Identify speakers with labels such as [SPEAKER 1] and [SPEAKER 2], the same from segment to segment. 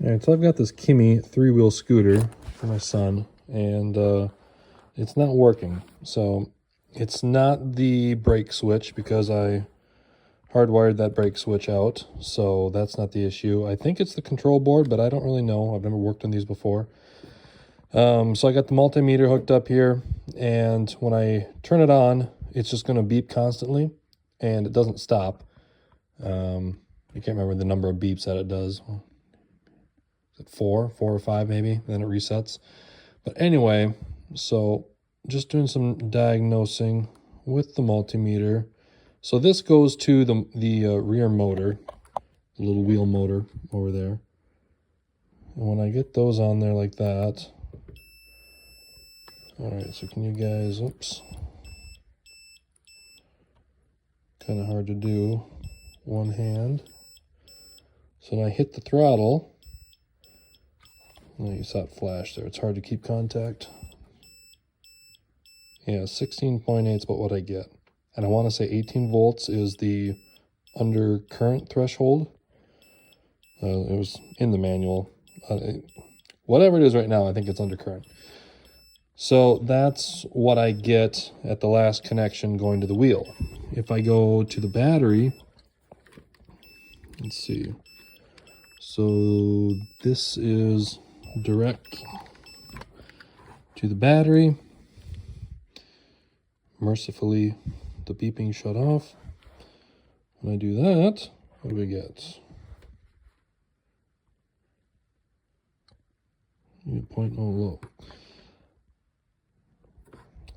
[SPEAKER 1] All right, so I've got this Kimi 3-wheel scooter for my son, and it's not working. So it's not the brake switch because I hardwired that brake switch out, so that's not the issue. I think it's the control board, but I don't really know. I've never worked on these before. So I got the multimeter hooked up here, and when I turn it on, it's just going to beep constantly, and it doesn't stop. I can't remember the number of beeps that it does. Is it four or five maybe? Then it resets. But anyway, so just doing some diagnosing with the multimeter. So this goes to the rear motor, the little wheel motor over there. And when I get those on there like that, all right, so can you guys, oops, kind of hard to do, one hand. So when I hit the throttle, oh, you saw it flash there, it's hard to keep contact. Yeah, 16.8 is about what I get. And I want to say 18 volts is the undercurrent threshold. It was in the manual. Whatever it is right now, I think it's undercurrent. So that's what I get at the last connection going to the wheel. If I go to the battery, let's see. So this is direct to the battery. Mercifully, the beeping shut off. When I do that, what do we get? 0.0 low.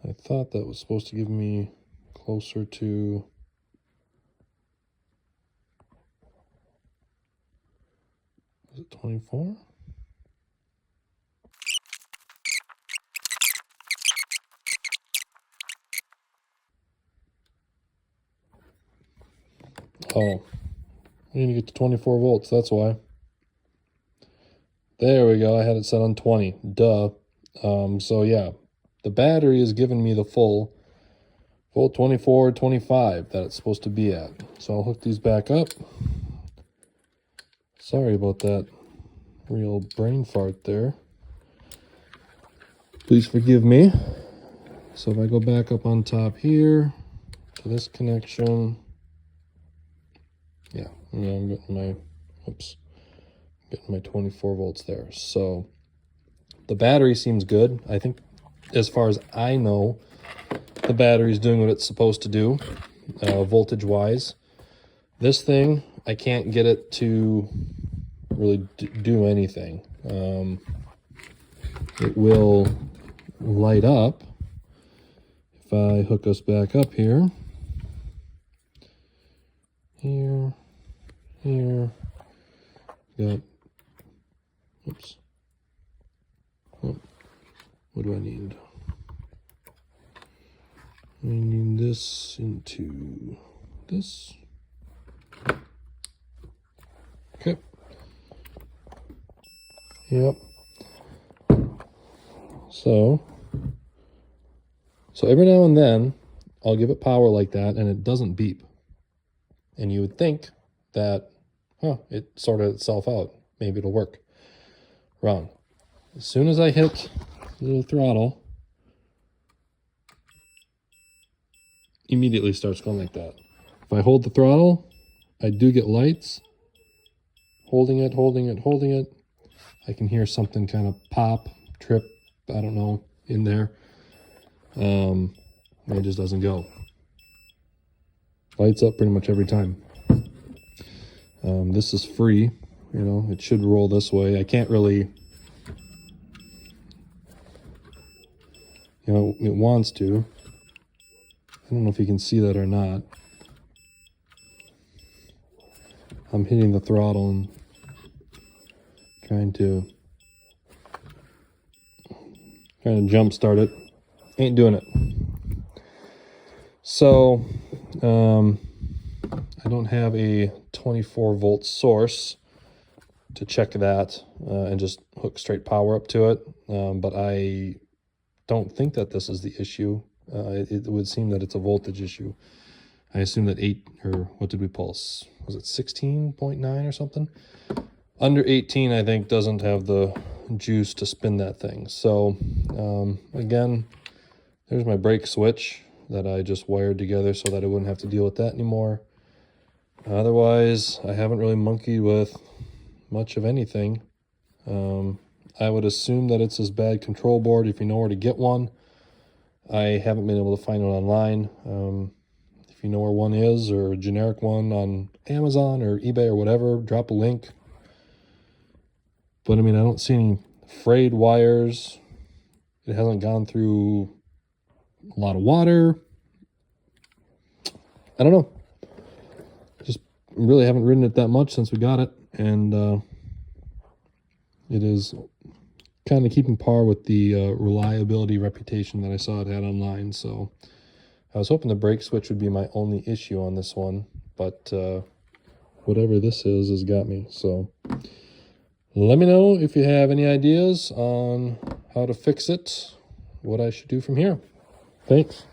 [SPEAKER 1] I thought that was supposed to give me closer to is it 24? Oh, I need to get to 24 volts, that's why. There we go, I had it set on 20, duh. So yeah, the battery is giving me the full 24, 25 that it's supposed to be at. So I'll hook these back up. Sorry about that real brain fart there. Please forgive me. So if I go back up on top here to this connection, yeah, I'm getting my, oops, getting my 24 volts there. So the battery seems good. I think as far as I know, the battery is doing what it's supposed to do, voltage wise. This thing, I can't get it to really do anything. It will light up if I hook us back up here, here, got, oops, oh, what do I need? I need this into this. Okay. Yep. So every now and then I'll give it power like that and it doesn't beep. And you would think that, it sorted itself out. Maybe it'll work. Wrong. As soon as I hit the little throttle, immediately starts going like that. If I hold the throttle, I do get lights. Holding it, I can hear something kind of pop, trip, I don't know, in there. And it just doesn't go. Lights up pretty much every time. This is free, you know, it should roll this way. I can't really, you know, it wants to. I don't know if you can see that or not. I'm hitting the throttle and trying to jump start it. Ain't doing it. So I don't have a 24 volt source to check that and just hook straight power up to it. But I don't think that this is the issue. It would seem that it's a voltage issue. I assume that 8, or what did we pulse? Was it 16.9 or something? under 18, I think, doesn't have the juice to spin that thing. So again, there's my brake switch that I just wired together so that I wouldn't have to deal with that anymore. Otherwise, I haven't really monkeyed with much of anything. I would assume that it's this bad control board if you know where to get one. I haven't been able to find one online. If you know where one is, or a generic one on Amazon or eBay or whatever, drop a link. But I mean, I don't see any frayed wires. It hasn't gone through a lot of water. I don't know. Just really haven't ridden it that much since we got it. And it is kind of keeping par with the reliability reputation that I saw it had online. So I was hoping the brake switch would be my only issue on this one, but whatever this is has got me. So let me know if you have any ideas on how to fix it, what I should do from here. Thanks.